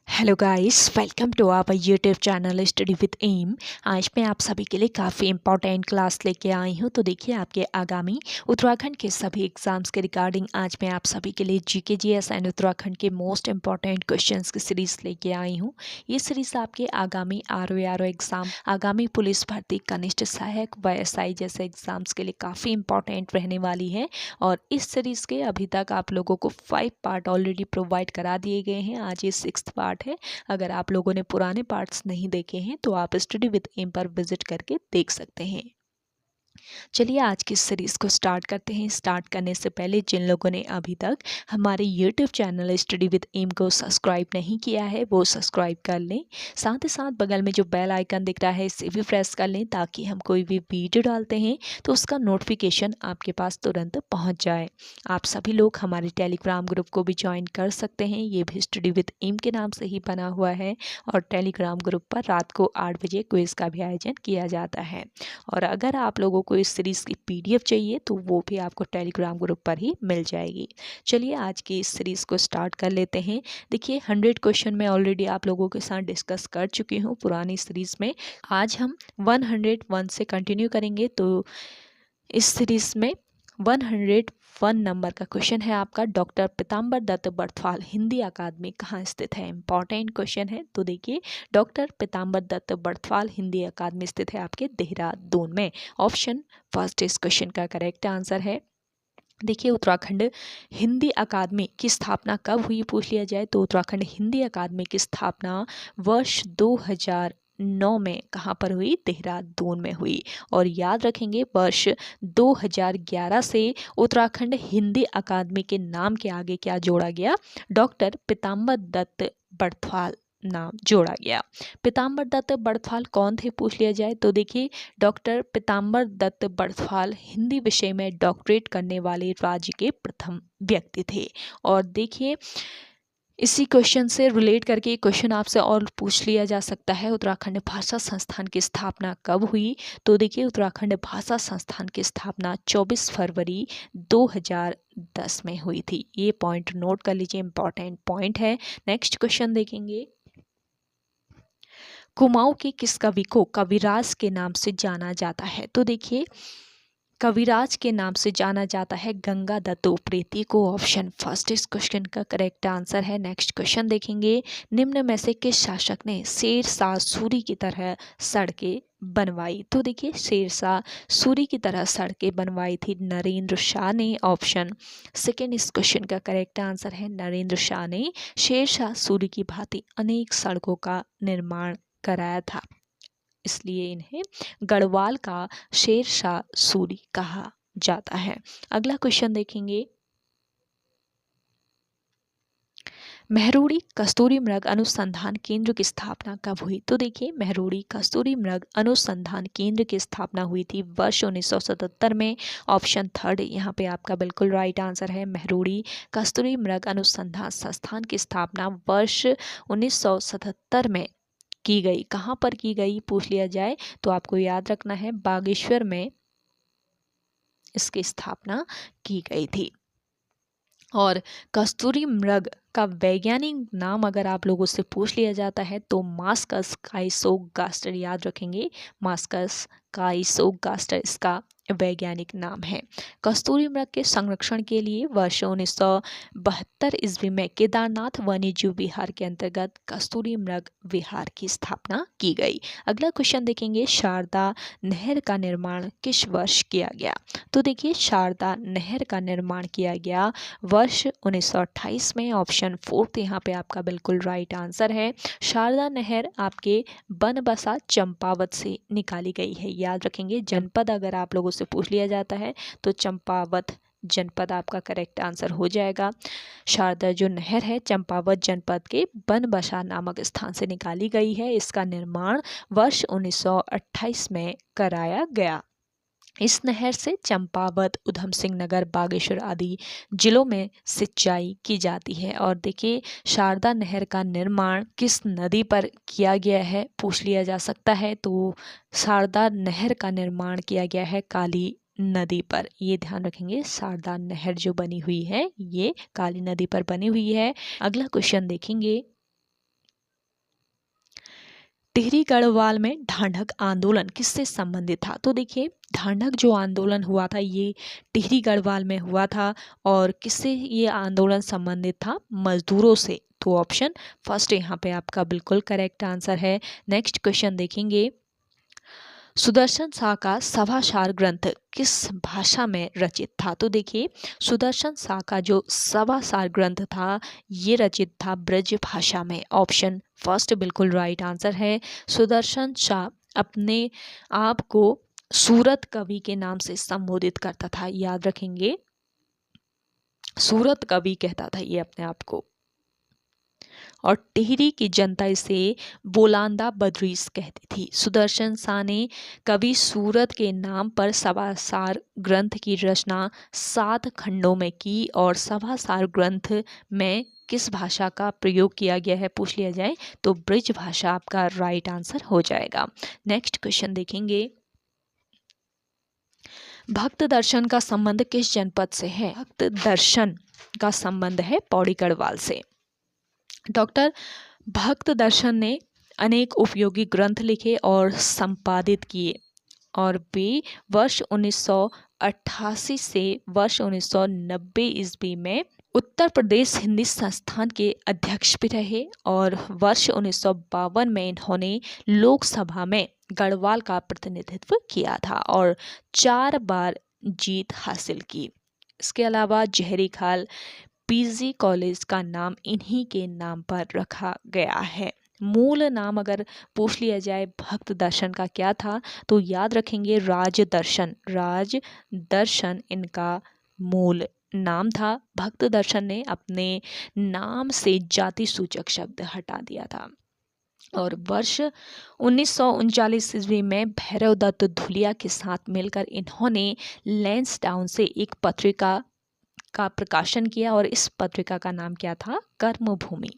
Hello guys, welcome to our YouTube channel study with M. आज मैं आप सभी के लिए काफ़ी इंपॉर्टेंट क्लास लेके आई हूँ। तो देखिए, आपके आगामी उत्तराखंड के सभी एग्जाम्स के रिगार्डिंग आज मैं आप सभी के लिए जीके जीएस एंड उत्तराखंड के मोस्ट इंपॉर्टेंट क्वेश्चंस की सीरीज़ लेके आई हूँ। ये सीरीज़ आपके आगामी आरओ एग्ज़ाम, आगामी पुलिस भर्ती, कनिष्ठ सहायक व एसआई जैसे एग्ज़ाम्स के लिए काफ़ी इंपॉर्टेंट रहने वाली है। और इस सीरीज़ के अभी तक आप लोगों को 5 पार्ट ऑलरेडी प्रोवाइड करा दिए गए हैं। आज ये 6th पार्ट है। अगर आप लोगों ने पुराने पार्ट्स नहीं देखे हैं तो आप स्टडी विद एम पर विजिट करके देख सकते हैं। चलिए आज की सीरीज़ को स्टार्ट करते हैं। स्टार्ट करने से पहले जिन लोगों ने अभी तक हमारे YouTube channel study with M को सब्सक्राइब नहीं किया है वो सब्सक्राइब कर लें। साथ ही साथ बगल में जो बेल आइकन दिख रहा है इसे भी प्रेस कर लें ताकि हम कोई भी वीडियो डालते हैं तो उसका नोटिफिकेशन आपके पास तुरंत पहुंच जाए। आप सभी लोग हमारे टेलीग्राम ग्रुप को भी ज्वाइन कर सकते हैं। ये भी स्टडी विद एम के नाम से ही बना हुआ है और टेलीग्राम ग्रुप पर रात को 8 बजे क्विज का भी आयोजन किया जाता है। और अगर आप लोगों को इस सीरीज़ की पीडीएफ चाहिए तो वो भी आपको टेलीग्राम ग्रुप पर ही मिल जाएगी। चलिए आज की इस सीरीज़ को स्टार्ट कर लेते हैं। देखिए 100 क्वेश्चन मैं ऑलरेडी आप लोगों के साथ डिस्कस कर चुकी हूँ पुरानी सीरीज़ में। आज हम 101 से कंटिन्यू करेंगे। तो इस सीरीज़ में 101 नंबर का क्वेश्चन है आपका, डॉक्टर पीताम्बर दत्त बर्थवाल हिंदी अकादमी कहाँ स्थित है। इंपॉर्टेंट क्वेश्चन है। तो देखिए, डॉक्टर पीताम्बर दत्त बर्थवाल हिंदी अकादमी स्थित है आपके देहरादून में। ऑप्शन फर्स्ट इस क्वेश्चन का करेक्ट आंसर है। देखिए, उत्तराखंड हिंदी अकादमी की स्थापना कब हुई पूछ लिया जाए तो उत्तराखंड हिंदी अकादमी की स्थापना वर्ष 2009 में कहाँ पर हुई, देहरादून में हुई। और याद रखेंगे वर्ष 2011 से उत्तराखंड हिंदी अकादमी के नाम के आगे क्या जोड़ा गया, डॉक्टर पीताम्बर दत्त बर्थवाल नाम जोड़ा गया। पीताम्बर दत्त बर्थवाल कौन थे पूछ लिया जाए तो देखिए, डॉक्टर पीताम्बर दत्त बर्थवाल हिंदी विषय में डॉक्टरेट करने वाले राज्य के प्रथम व्यक्ति थे। और देखिए, इसी क्वेश्चन से रिलेट करके एक क्वेश्चन आपसे और पूछ लिया जा सकता है, उत्तराखंड भाषा संस्थान की स्थापना कब हुई। तो देखिए, उत्तराखंड भाषा संस्थान की स्थापना 24 फरवरी 2010 में हुई थी। ये पॉइंट नोट कर लीजिए, इंपॉर्टेंट पॉइंट है। नेक्स्ट क्वेश्चन देखेंगे, कुमाऊं के किस कवि को कविराज के नाम से जाना जाता है। तो देखिए, कविराज के नाम से जाना जाता है गंगादत्त उप्रेती को। ऑप्शन फर्स्ट इस क्वेश्चन का करेक्ट आंसर है। नेक्स्ट क्वेश्चन देखेंगे, निम्न में से किस शासक ने शेरशाह सूरी की तरह सड़कें बनवाई। तो देखिए, शेरशाह सूरी की तरह सड़कें बनवाई थी नरेंद्र शाह ने। ऑप्शन सेकेंड इस क्वेश्चन का करेक्ट आंसर है। नरेंद्र शाह ने शेरशाह सूरी की भांति अनेक सड़कों का निर्माण कराया था, इसलिए इन्हें गढ़वाल का शेरशाह सूरी कहा जाता है। अगला क्वेश्चन देखेंगे, महरोड़ी कस्तूरी मृग अनुसंधान केंद्र की स्थापना कब हुई। तो देखिए, महरोड़ी कस्तूरी मृग अनुसंधान केंद्र की स्थापना हुई थी वर्ष 1977 में। ऑप्शन थर्ड यहाँ पे आपका बिल्कुल राइट आंसर है। महरोड़ी कस्तूरी मृग अनुसंधान संस्थान की स्थापना वर्ष 1977 में की गई। कहाँ पर की गई पूछ लिया जाए तो आपको याद रखना है, बागेश्वर में इसकी स्थापना की गई थी। और कस्तूरी मृग का वैज्ञानिक नाम अगर आप लोगों से पूछ लिया जाता है तो मास्कस काइसोगास्टर, याद रखेंगे, मास्कस काइसोगास्टर इसका वैज्ञानिक नाम है। कस्तूरी मृग के संरक्षण के लिए वर्ष 1972 ईस्वी में केदारनाथ वन्यजीव विहार के अंतर्गत कस्तूरी मृग विहार की स्थापना की गई। अगला क्वेश्चन देखेंगे, शारदा नहर का निर्माण किस वर्ष किया गया। तो देखिए, शारदा नहर का निर्माण किया गया वर्ष 1928 में। ऑप्शन फोर्थ यहाँ पे आपका बिल्कुल राइट आंसर है। शारदा नहर आपके बनबसा चंपावत से निकाली गई है। याद रखेंगे, जनपद अगर आप लोगों से पूछ लिया जाता है तो चंपावत जनपद आपका करेक्ट आंसर हो जाएगा। शारदा जो नहर है चंपावत जनपद के बनबसा नामक स्थान से निकाली गई है। इसका निर्माण वर्ष 1928 में कराया गया। इस नहर से चंपावत, उधम सिंह नगर, बागेश्वर आदि जिलों में सिंचाई की जाती है। और देखिए, शारदा नहर का निर्माण किस नदी पर किया गया है पूछ लिया जा सकता है। तो शारदा नहर का निर्माण किया गया है काली नदी पर। ये ध्यान रखेंगे, शारदा नहर जो बनी हुई है ये काली नदी पर बनी हुई है। अगला क्वेश्चन देखेंगे, टिहरी गढ़वाल में ढांढक आंदोलन किससे संबंधित था? तो देखिए, ढांढक जो आंदोलन हुआ था ये टिहरी गढ़वाल में हुआ था। और किससे ये आंदोलन संबंधित था? मजदूरों से। तो ऑप्शन फर्स्ट यहाँ पे आपका बिल्कुल करेक्ट आंसर है। नेक्स्ट क्वेश्चन देखेंगे, सुदर्शन शाह का सभासार ग्रंथ किस भाषा में रचित था? तो देखिए, सुदर्शन शाह का जो सभासार ग्रंथ था ये रचित था ब्रज भाषा में। ऑप्शन फर्स्ट बिल्कुल राइट आंसर है। सुदर्शन शाह अपने आप को सूरत कवि के नाम से संबोधित करता था, याद रखेंगे, सूरत कवि कहता था ये अपने आप को। और टिहरी की जनता इसे बोलांदा बद्रीस कहती थी। सुदर्शन शाह ने कवि सूरत के नाम पर सभासार ग्रंथ की रचना 7 खंडों में की। और सभासार ग्रंथ में किस भाषा का प्रयोग किया गया है पूछ लिया जाए तो ब्रज भाषा आपका राइट आंसर हो जाएगा। नेक्स्ट क्वेश्चन देखेंगे, भक्त दर्शन का संबंध किस जनपद से है? भक्त दर्शन का संबंध है पौड़ी गढ़वाल से। डॉक्टर भक्त दर्शन ने अनेक उपयोगी ग्रंथ लिखे और संपादित किए। और वे वर्ष 1988 से वर्ष 1990 ईस्वी में उत्तर प्रदेश हिंदी संस्थान के अध्यक्ष भी रहे। और वर्ष 1952 में इन्होंने लोकसभा में गढ़वाल का प्रतिनिधित्व किया था और 4 बार जीत हासिल की। इसके अलावा जहरी खाल पीजी कॉलेज का नाम इन्हीं के नाम पर रखा गया है। मूल नाम अगर पूछ लिया जाए भक्त दर्शन का क्या था तो याद रखेंगे राजदर्शन। राजदर्शन इनका मूल नाम था। भक्त दर्शन ने अपने नाम से जाति सूचक शब्द हटा दिया था। और वर्ष 1939 ईस्वी में भैरव दत्त धुलिया के साथ मिलकर इन्होंने लैंसडाउन से एक पत्रिका का प्रकाशन किया। और इस पत्रिका का नाम क्या था? कर्मभूमि।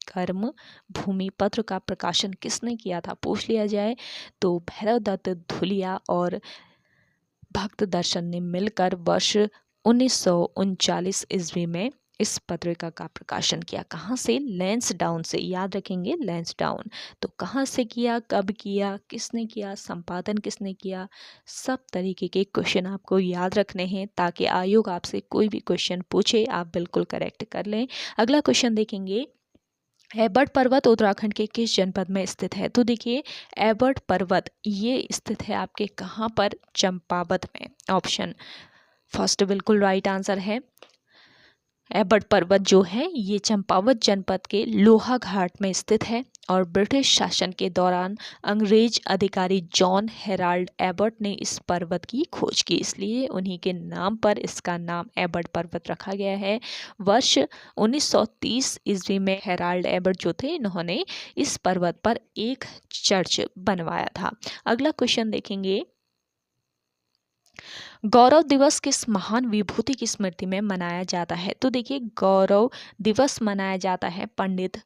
कर्मभूमि पत्र का प्रकाशन किसने किया था पूछ लिया जाए तो भैरव दत्त धुलिया और भक्त दर्शन ने मिलकर वर्ष 1939 ईस्वी में इस पत्रिका का प्रकाशन किया। कहाँ से? लैंसडाउन से। याद रखेंगे लैंसडाउन। तो कहाँ से किया, कब किया, किसने किया, संपादन किसने किया, सब तरीके के क्वेश्चन आपको याद रखने हैं ताकि आयोग आपसे कोई भी क्वेश्चन पूछे आप बिल्कुल करेक्ट कर लें। अगला क्वेश्चन देखेंगे, एबट पर्वत उत्तराखंड के किस जनपद में स्थित है? तो देखिए, एबट पर्वत ये स्थित है आपके कहाँ पर? चंपावत में। ऑप्शन फर्स्ट बिल्कुल राइट आंसर है। एबट पर्वत जो है ये चंपावत जनपद के लोहा घाट में स्थित है। और ब्रिटिश शासन के दौरान अंग्रेज अधिकारी जॉन हेराल्ड एबट ने इस पर्वत की खोज की, इसलिए उन्हीं के नाम पर इसका नाम एबट पर्वत रखा गया है। वर्ष 1930 ईस्वी में हेराल्ड एबट जो थे इन्होंने इस पर्वत पर एक चर्च बनवाया था। अगला क्वेश्चन देखेंगे, गौरव दिवस किस महान विभूति की स्मृति में मनाया जाता है? तो देखिए, गौरव दिवस मनाया जाता है पंडित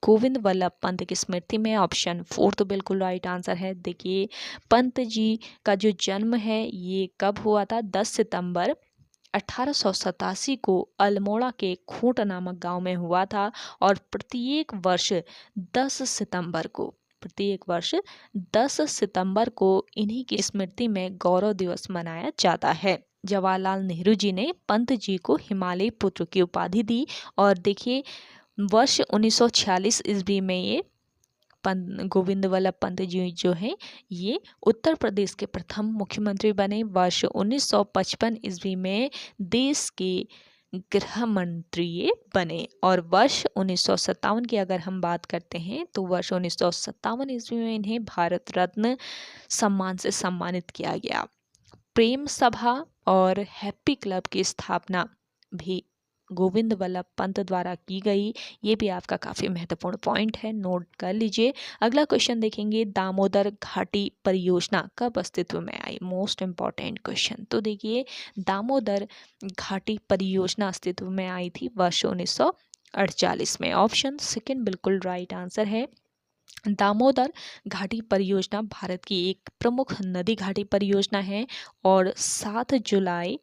गोविंद वल्लभ पंत की स्मृति में। ऑप्शन 4 तो बिल्कुल राइट आंसर है। देखिए, पंत जी का जो जन्म है ये कब हुआ था? 10 सितंबर 1887 को अल्मोड़ा के खूंट नामक गांव में हुआ था। और प्रत्येक वर्ष 10 सितंबर को इन्हीं की स्मृति में गौरव दिवस मनाया जाता है। जवाहरलाल नेहरू जी ने पंत जी को हिमालय पुत्र की उपाधि दी। और देखिए, वर्ष 1946 ईस्वी में ये गोविंद वल्लभ पंत जी जो हैं ये उत्तर प्रदेश के प्रथम मुख्यमंत्री बने। वर्ष 1955 ईस्वी में देश के गृह मंत्री ये बने। और वर्ष 1957 की अगर हम बात करते हैं तो वर्ष 1957 ईस्वी में इन्हें भारत रत्न सम्मान से सम्मानित किया गया। प्रेम सभा और हैप्पी क्लब की स्थापना भी गोविंद वल्लभ पंत द्वारा की गई। ये भी आपका काफ़ी महत्वपूर्ण पॉइंट है, नोट कर लीजिए। अगला क्वेश्चन देखेंगे, दामोदर घाटी परियोजना कब अस्तित्व में आई? Most important question. तो देखिए, दामोदर घाटी परियोजना अस्तित्व में आई थी वर्ष 1948 में। ऑप्शन सेकेंड बिल्कुल राइट आंसर है। दामोदर घाटी परियोजना भारत की एक प्रमुख नदी घाटी परियोजना है। और 7 जुलाई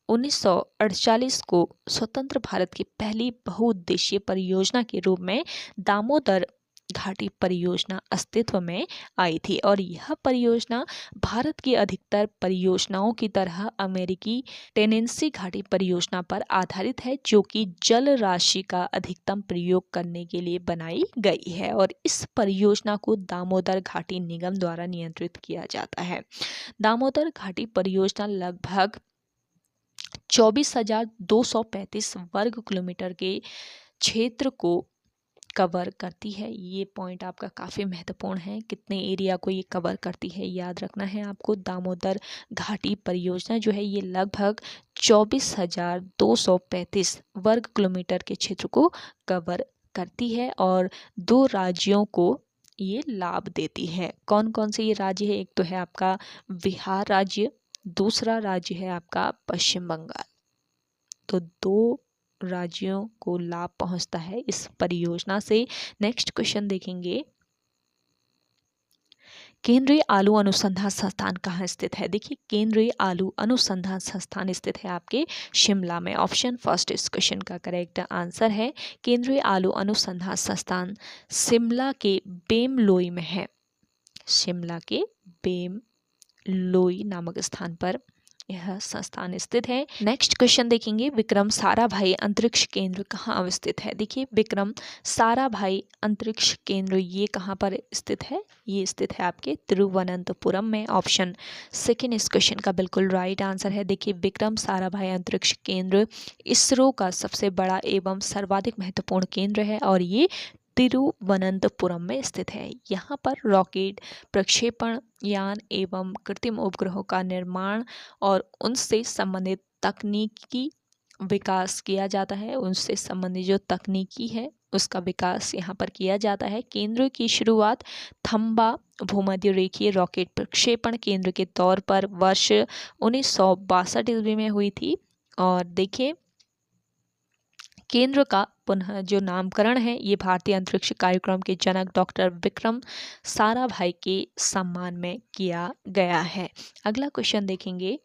1948 को स्वतंत्र भारत की पहली बहुउद्देशीय परियोजना के रूप में दामोदर घाटी परियोजना अस्तित्व में आई थी और यह परियोजना भारत की अधिकतर परियोजनाओं की तरह अमेरिकी टेनेंसी घाटी परियोजना पर आधारित है, जो कि जल राशि का अधिकतम प्रयोग करने के लिए बनाई गई है और इस परियोजना को दामोदर घाटी निगम द्वारा नियंत्रित किया जाता है। दामोदर घाटी परियोजना लगभग 24,235 वर्ग किलोमीटर के क्षेत्र को कवर करती है। ये पॉइंट आपका काफ़ी महत्वपूर्ण है, कितने एरिया को ये कवर करती है याद रखना है आपको। दामोदर घाटी परियोजना जो है ये लगभग 24,235 वर्ग किलोमीटर के क्षेत्र को कवर करती है और 2 राज्यों को ये लाभ देती है। कौन कौन से ये राज्य है? एक तो है आपका बिहार राज्य, दूसरा राज्य है आपका पश्चिम बंगाल। तो 2 राज्यों को लाभ पहुंचता है इस परियोजना से। नेक्स्ट क्वेश्चन देखेंगे, केंद्रीय आलू अनुसंधान संस्थान कहाँ स्थित है? देखिए, केंद्रीय आलू अनुसंधान संस्थान स्थित है आपके शिमला में। ऑप्शन फर्स्ट इस क्वेश्चन का करेक्ट आंसर है। केंद्रीय आलू अनुसंधान संस्थान शिमला के बेमलोई में है। शिमला के बेमलोई नामक स्थान पर यह संस्थान स्थित है। नेक्स्ट क्वेश्चन देखेंगे, विक्रम साराभाई अंतरिक्ष केंद्र कहाँ अवस्थित है? देखिए, विक्रम साराभाई अंतरिक्ष केंद्र ये कहाँ पर स्थित है? ये स्थित है आपके तिरुवनंतपुरम में। ऑप्शन सेकेंड इस क्वेश्चन का बिल्कुल राइट आंसर है। देखिए, विक्रम साराभाई अंतरिक्ष केंद्र इसरो का सबसे बड़ा एवं सर्वाधिक महत्वपूर्ण केंद्र है और ये तिरुवनंतपुरम में स्थित है। यहाँ पर रॉकेट प्रक्षेपण यान एवं कृत्रिम उपग्रहों का निर्माण और उनसे संबंधित तकनीकी विकास किया जाता है। उनसे संबंधित जो तकनीकी है उसका विकास यहाँ पर किया जाता है। केंद्र की शुरुआत थम्बा भूमध्य रेखीय रॉकेट प्रक्षेपण केंद्र के तौर पर वर्ष 1962 ईस्वी में हुई थी और देखिए, केंद्र का पुनः जो नामकरण है ये भारतीय अंतरिक्ष कार्यक्रम के जनक डॉक्टर विक्रम साराभाई के सम्मान में किया गया है। अगला क्वेश्चन देखेंगे,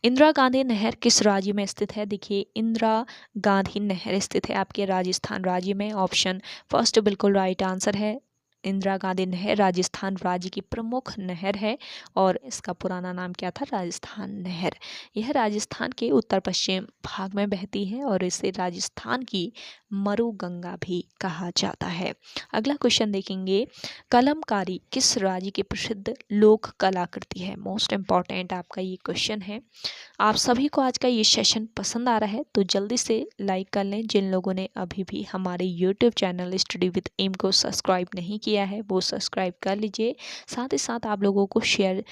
इंदिरा गांधी नहर किस राज्य में स्थित है? देखिए, इंदिरा गांधी नहर स्थित है आपके राजस्थान राज्य में। ऑप्शन फर्स्ट बिल्कुल राइट आंसर है। इंदिरा गांधी नहर राजस्थान राज्य की प्रमुख नहर है और इसका पुराना नाम क्या था? राजस्थान नहर। यह राजस्थान के उत्तर पश्चिम भाग में बहती है और इसे राजस्थान की मरु गंगा भी कहा जाता है। अगला क्वेश्चन देखेंगे, कलमकारी किस राज्य की प्रसिद्ध लोक कलाकृति है? मोस्ट इम्पॉर्टेंट आपका ये क्वेश्चन है। आप सभी को आज का ये सेशन पसंद आ रहा है तो जल्दी से लाइक कर लें। जिन लोगों ने अभी भी हमारे YouTube channel study with M को सब्सक्राइब नहीं किया है वो सब्सक्राइब कर लीजिए। साथ ही साथ आप लोगों को शेयर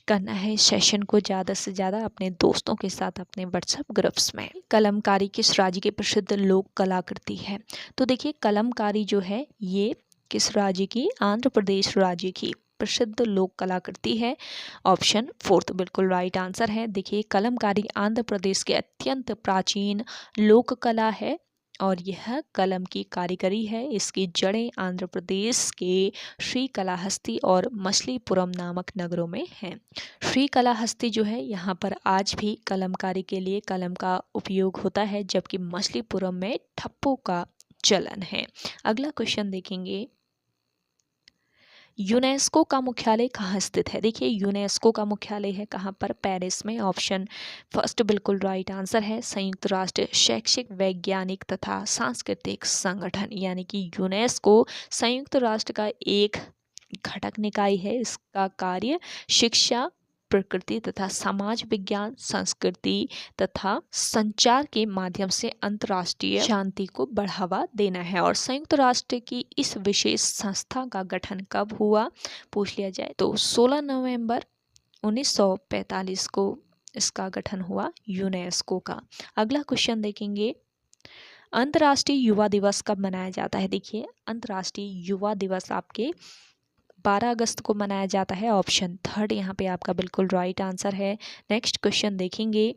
करना है सेशन को ज़्यादा से ज़्यादा अपने दोस्तों के साथ अपने व्हाट्सएप ग्रुप्स में। कलमकारी किस राज्य की प्रसिद्ध लोक कलाकृति है? तो देखिए, कलमकारी जो है ये किस राज्य की? आंध्र प्रदेश राज्य की प्रसिद्ध लोक कलाकृति है। ऑप्शन फोर्थ बिल्कुल राइट आंसर है। देखिए, कलमकारी आंध्र प्रदेश के अत्यंत प्राचीन लोक कला है और यह कलम की कारीगरी है। इसकी जड़ें आंध्र प्रदेश के श्रीकालाहस्ती और मछलीपुरम नामक नगरों में हैं। श्रीकालाहस्ती जो है यहाँ पर आज भी कलमकारी के लिए कलम का उपयोग होता है, जबकि मछलीपुरम में ठप्पों का चलन है। अगला क्वेश्चन देखेंगे, यूनेस्को का मुख्यालय कहाँ स्थित है? देखिए, यूनेस्को का मुख्यालय है कहाँ पर? पेरिस में। ऑप्शन फर्स्ट बिल्कुल राइट आंसर है। संयुक्त राष्ट्र शैक्षिक वैज्ञानिक तथा सांस्कृतिक संगठन यानी कि यूनेस्को संयुक्त राष्ट्र का एक घटक निकाय है। इसका कार्य शिक्षा, प्रकृति तथा समाज विज्ञान, संस्कृति तथा संचार के माध्यम से अंतर्राष्ट्रीय शांति को बढ़ावा देना है। और संयुक्त राष्ट्र की इस विशेष संस्था का गठन कब हुआ पूछ लिया जाए तो 16 नवंबर 1945 को इसका गठन हुआ यूनेस्को का। अगला क्वेश्चन देखेंगे, अंतर्राष्ट्रीय युवा दिवस कब मनाया जाता है? देखिए, अंतर्राष्ट्रीय युवा दिवस आपके 12 अगस्त को मनाया जाता है। ऑप्शन थर्ड यहाँ पे आपका बिल्कुल राइट आंसर है। नेक्स्ट क्वेश्चन देखेंगे,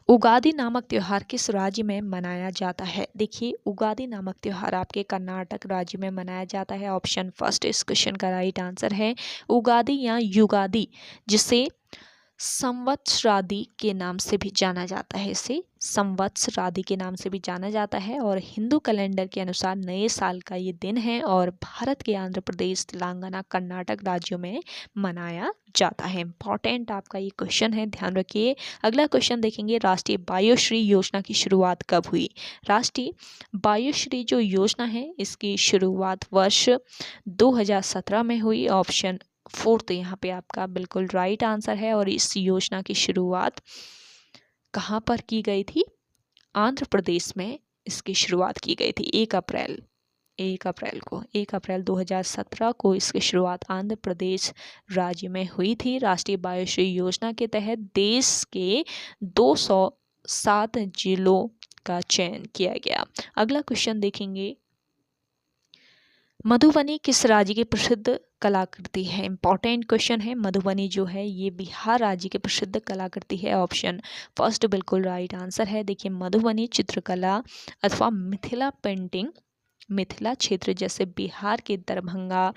उगादि नामक त्यौहार किस राज्य में मनाया जाता है? देखिए, उगादि नामक त्यौहार आपके कर्नाटक राज्य में मनाया जाता है। ऑप्शन फर्स्ट इस क्वेश्चन का राइट आंसर है। उगादि या युगादि, जिसे संवत्सरादि के नाम से भी जाना जाता है, इसे संवत्सरादि के नाम से भी जाना जाता है और हिंदू कैलेंडर के अनुसार नए साल का ये दिन है और भारत के आंध्र प्रदेश, तेलंगाना, कर्नाटक राज्यों में मनाया जाता है। इंपॉर्टेंट आपका ये क्वेश्चन है, ध्यान रखिए। अगला क्वेश्चन देखेंगे, राष्ट्रीय बायोश्री योजना की शुरुआत कब हुई? राष्ट्रीय बायोश्री जो योजना है इसकी शुरुआत वर्ष 2017 में हुई। ऑप्शन 4 तो यहाँ पे आपका बिल्कुल राइट आंसर है। और इस योजना की शुरुआत कहाँ पर की गई थी? आंध्र प्रदेश में इसकी शुरुआत की गई थी। 1 अप्रैल 2017 को इसकी शुरुआत आंध्र प्रदेश राज्य में हुई थी। राष्ट्रीय बायोश्री योजना के तहत देश के 207 जिलों का चयन किया गया। अगला क्वेश्चन देखेंगे, मधुबनी किस राज्य की प्रसिद्ध कलाकृति है? इंपॉर्टेंट क्वेश्चन है। मधुबनी जो है ये बिहार राज्य की प्रसिद्ध कलाकृति है। ऑप्शन फर्स्ट बिल्कुल राइट आंसर है। देखिए, मधुबनी चित्रकला अथवा मिथिला पेंटिंग मिथिला क्षेत्र जैसे बिहार के दरभंगा,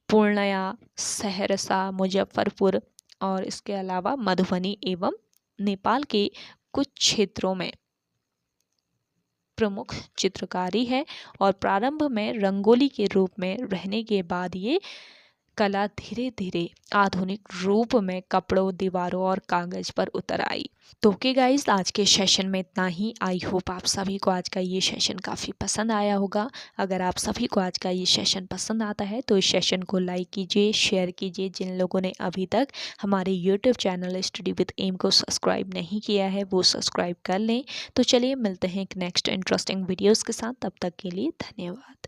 पूर्णिया, सहरसा, मुजफ्फरपुर और इसके अलावा मधुबनी एवं नेपाल के कुछ क्षेत्रों में प्रमुख चित्रकारी है और प्रारंभ में रंगोली के रूप में रहने के बाद ये कला धीरे धीरे आधुनिक रूप में कपड़ों, दीवारों और कागज पर उतर आई। तो ओके गाइस, आज के सेशन में इतना ही। आई होप आप सभी को आज का ये सेशन काफ़ी पसंद आया होगा। अगर आप सभी को आज का ये सेशन पसंद आता है तो इस सेशन को लाइक कीजिए, शेयर कीजिए। जिन लोगों ने अभी तक हमारे YouTube channel study with M को सब्सक्राइब नहीं किया है वो सब्सक्राइब कर लें। तो चलिए मिलते हैं एक नेक्स्ट इंटरेस्टिंग वीडियोज़ के साथ। तब तक के लिए धन्यवाद।